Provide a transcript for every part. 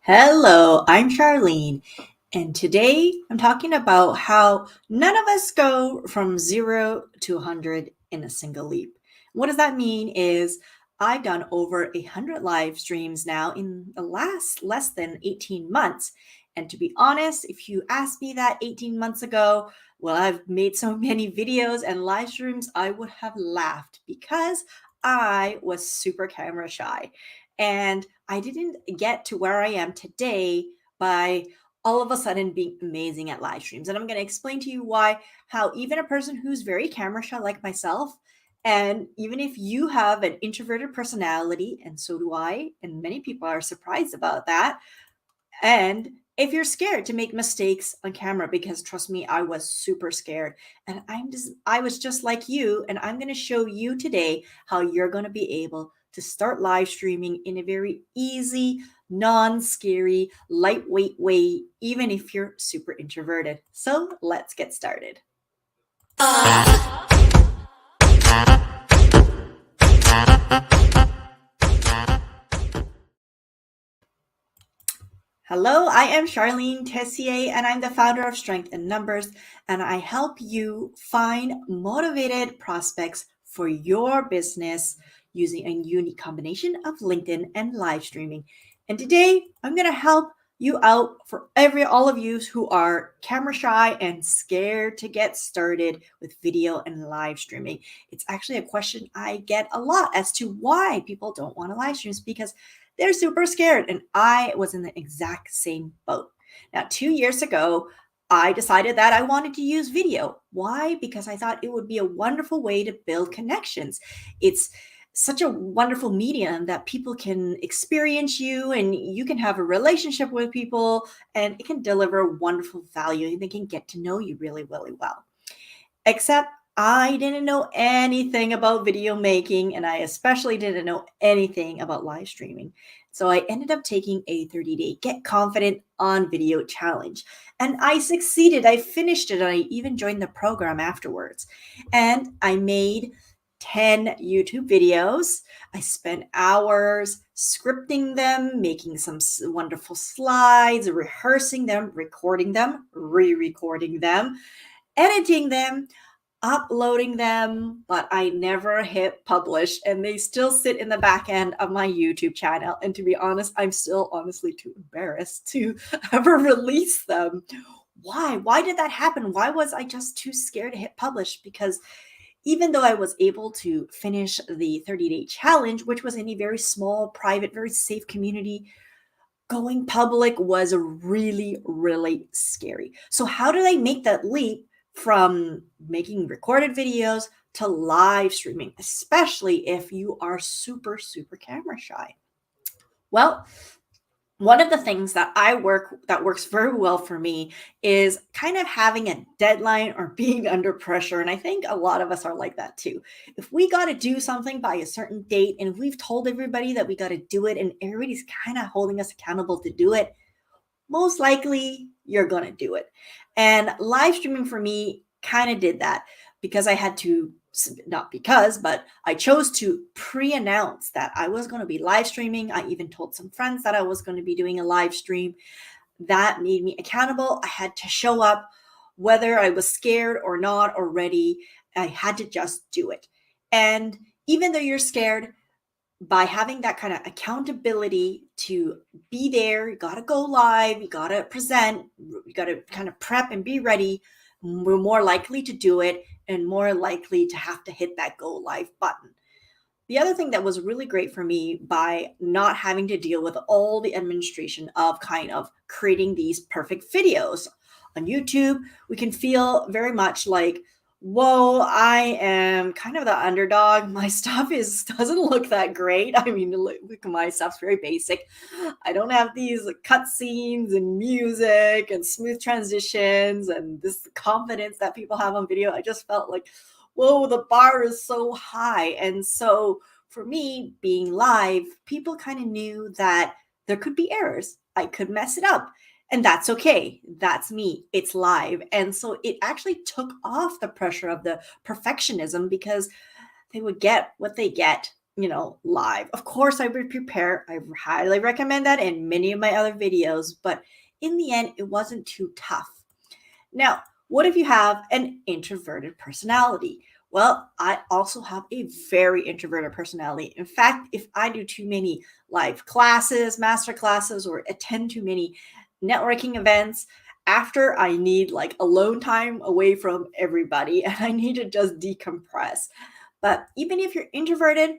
Hello, I'm Charlene, and today I'm talking about how none of us go from 0 to 100 in a single leap. What does that mean is I've done over 100 live streams now in the last less than 18 months. And to be honest, if you asked me that 18 months ago, well, I've made so many videos and live streams, I would have laughed because I was super camera shy. And I didn't get to where I am today by all of a sudden being amazing at live streams. And I'm going to explain to you why, how even a person who's very camera shy like myself, and even if you have an introverted personality, and so do I, and many people are surprised about that, and if you're scared to make mistakes on camera, because trust me, I was super scared. And I was just like you. And I'm going to show you today how you're going to be able to start live streaming in a very easy, non scary, lightweight way, even if you're super introverted. So let's get started. Hello, I am Charlene Tessier, and I'm the founder of Strength in Numbers, and I help you find motivated prospects for your business using a unique combination of LinkedIn and live streaming. And today, I'm going to help you out for all of you who are camera shy and scared to get started with video and live streaming. It's actually a question I get a lot as to why people don't want to live stream, because they're super scared. And I was in the exact same boat. Now, 2 years ago, I decided that I wanted to use video. Why? Because I thought it would be a wonderful way to build connections. It's such a wonderful medium that people can experience you and you can have a relationship with people, and it can deliver wonderful value and they can get to know you really, really well. Except I didn't know anything about video making, and I especially didn't know anything about live streaming. So I ended up taking a 30-day Get Confident on Video challenge. And I succeeded. I finished it. And I even joined the program afterwards. And I made 10 YouTube videos. I spent hours scripting them, making some wonderful slides, rehearsing them, recording them, re-recording them, editing them, uploading them, but I never hit publish, and they still sit in the back end of my YouTube channel. And to be honest, I'm still honestly too embarrassed to ever release them. Why? Why did that happen? Why was I just too scared to hit publish? Because even though I was able to finish the 30-day challenge, which was in a very small, private, very safe community, going public was really, really scary. So, how do they make that leap from making recorded videos to live streaming, especially if you are super, super camera shy? Well, one of the things that works very well for me is kind of having a deadline or being under pressure. And I think a lot of us are like that too. If we got to do something by a certain date, and if we've told everybody that we got to do it and everybody's kind of holding us accountable to do it, most likely you're going to do it. And live streaming for me kind of did that, because I had to, not because, but I chose to pre announce that I was going to be live streaming. I even told some friends that I was going to be doing a live stream. That made me accountable. I had to show up whether I was scared or not or ready. I had to just do it. And even though you're scared, by having that kind of accountability to be there, you got to go live, you got to present, you got to kind of prep and be ready. We're more likely to do it and more likely to have to hit that go live button. The other thing that was really great for me, by not having to deal with all the administration of kind of creating these perfect videos on YouTube, we can feel very much like, whoa, I am kind of the underdog. My stuff doesn't look that great. I mean, look, my stuff's very basic. I don't have these cut scenes and music and smooth transitions and this confidence that people have on video. I just felt like, whoa, the bar is so high. And so for me, being live, people kind of knew that there could be errors. I could mess it up. And that's okay. That's me. It's live. And so it actually took off the pressure of the perfectionism, because they would get what they get live. Of course, I would prepare. I highly recommend that in many of my other videos, but in the end, it wasn't too tough. Now, what if you have an introverted personality? Well, I also have a very introverted personality. In fact, if I do too many live classes, master classes, or attend too many networking events, after I need like alone time away from everybody and I need to just decompress. But even if you're introverted,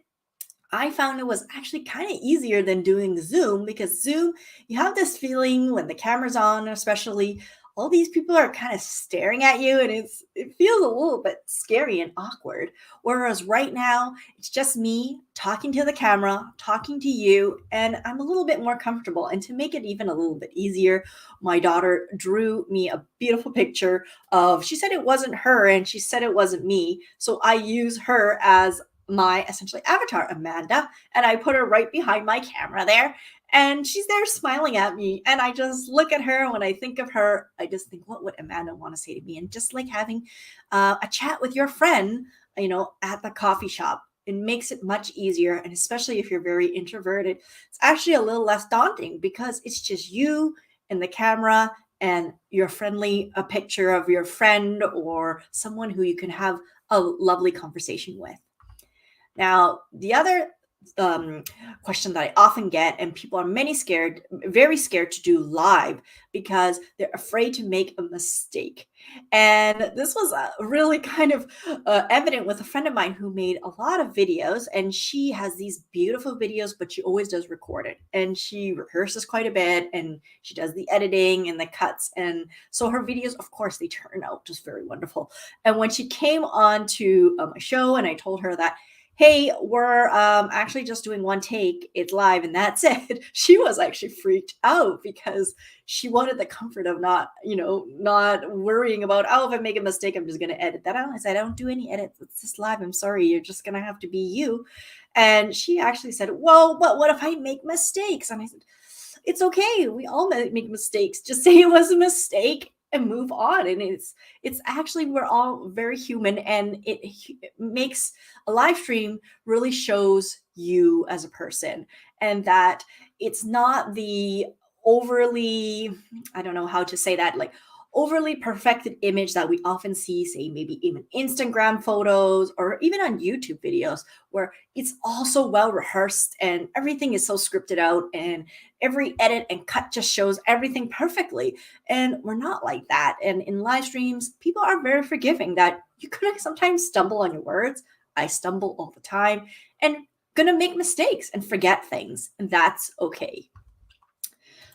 I found it was actually kind of easier than doing Zoom, because Zoom, you have this feeling when the camera's on, especially all these people are kind of staring at you, and it feels a little bit scary and awkward. Whereas right now, it's just me talking to the camera, talking to you, and I'm a little bit more comfortable. And to make it even a little bit easier, my daughter drew me a beautiful picture of, she said it wasn't her and she said it wasn't me. So I use her as my essentially avatar, Amanda, and I put her right behind my camera there. And she's there smiling at me. And I just look at her. When I think of her, I just think, what would Amanda want to say to me? And just like having a chat with your friend, at the coffee shop, it makes it much easier. And especially if you're very introverted, it's actually a little less daunting because it's just you and the camera and your friendly a picture of your friend or someone who you can have a lovely conversation with. Now, the other um, question that I often get, and people are very scared to do live because they're afraid to make a mistake. And this was really kind of evident with a friend of mine who made a lot of videos, and she has these beautiful videos, but she always does record it. And she rehearses quite a bit, and she does the editing and the cuts. And so her videos, of course, they turn out just very wonderful. And when she came on to my show, and I told her that, hey, we're actually just doing one take, it's live, and that's it. She was actually freaked out because she wanted the comfort of not worrying about, oh, if I make a mistake, I'm just going to edit that out. I said, I don't do any edits. It's just live. I'm sorry. You're just going to have to be you. And she actually said, well, but what if I make mistakes? And I said, it's okay. We all make mistakes. Just say it was a mistake and move on. And it's actually, we're all very human, and it makes a live stream really shows you as a person, and that it's not the overly, I don't know how to say that, like overly perfected image that we often see, say maybe even Instagram photos or even on YouTube videos, where it's all so well rehearsed and everything is so scripted out, and every edit and cut just shows everything perfectly. And we're not like that. And in live streams, people are very forgiving that you could sometimes stumble on your words. I stumble all the time and gonna make mistakes and forget things, and that's okay.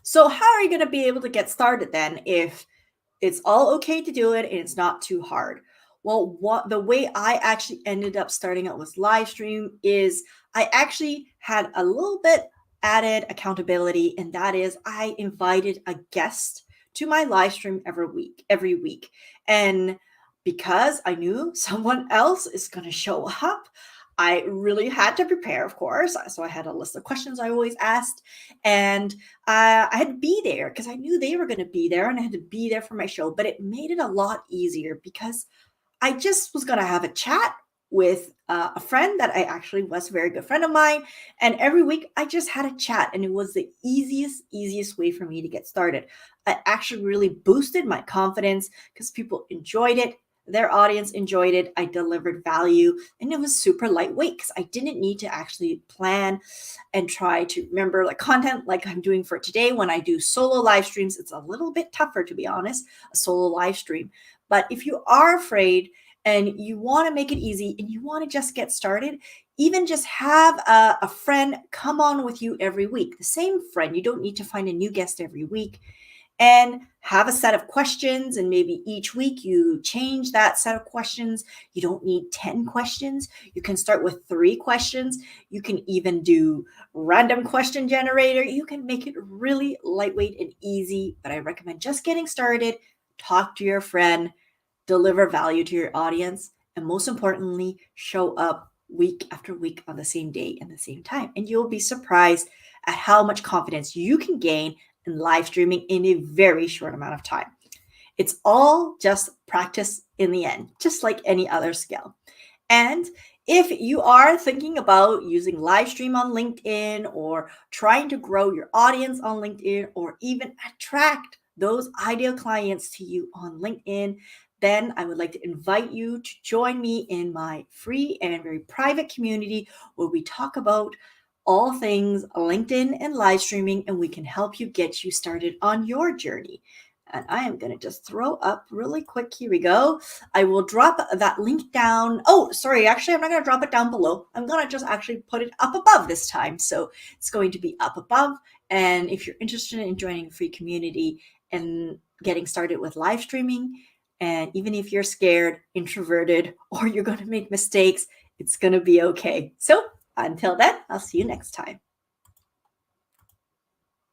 So how are you going to be able to get started then if it's all okay to do it and it's not too hard? Well, what the way I actually ended up starting out with live stream is I actually had a little bit added accountability, and that is I invited a guest to my live stream every week. And because I knew someone else is going to show up, I really had to prepare, of course. So I had a list of questions I always asked, and I had to be there because I knew they were going to be there, and I had to be there for my show. But it made it a lot easier because I just was going to have a chat with a friend that I actually was a very good friend of mine. And every week I just had a chat, and it was the easiest way for me to get started. It actually really boosted my confidence because people enjoyed it. Their audience enjoyed it. I delivered value, and it was super lightweight because I didn't need to actually plan and try to remember like content like I'm doing for today. When I do solo live streams, it's a little bit tougher, to be honest, a solo live stream. But if you are afraid and you want to make it easy and you want to just get started, even just have a friend come on with you every week. The same friend. You don't need to find a new guest every week. And have a set of questions, and maybe each week you change that set of questions. You don't need 10 questions. You can start with 3 questions. You can even do random question generator. You can make it really lightweight and easy, but I recommend just getting started. Talk to your friend, deliver value to your audience, and most importantly, show up week after week on the same day and the same time. And you'll be surprised at how much confidence you can gain in live streaming in a very short amount of time. It's all just practice in the end, just like any other skill. And If you are thinking about using live stream on LinkedIn or trying to grow your audience on LinkedIn or even attract those ideal clients to you on LinkedIn, then I would like to invite you to join me in my free and very private community where we talk about all things LinkedIn and live streaming, and we can help you get you started on your journey. And I am going to just throw up really quick. Here we go. I will drop that link down. Oh, sorry. Actually, I'm not going to drop it down below. I'm going to just actually put it up above this time. So it's going to be up above. And if you're interested in joining a free community and getting started with live streaming, and even if you're scared, introverted, or you're going to make mistakes, it's going to be okay. So until then, I'll see you next time.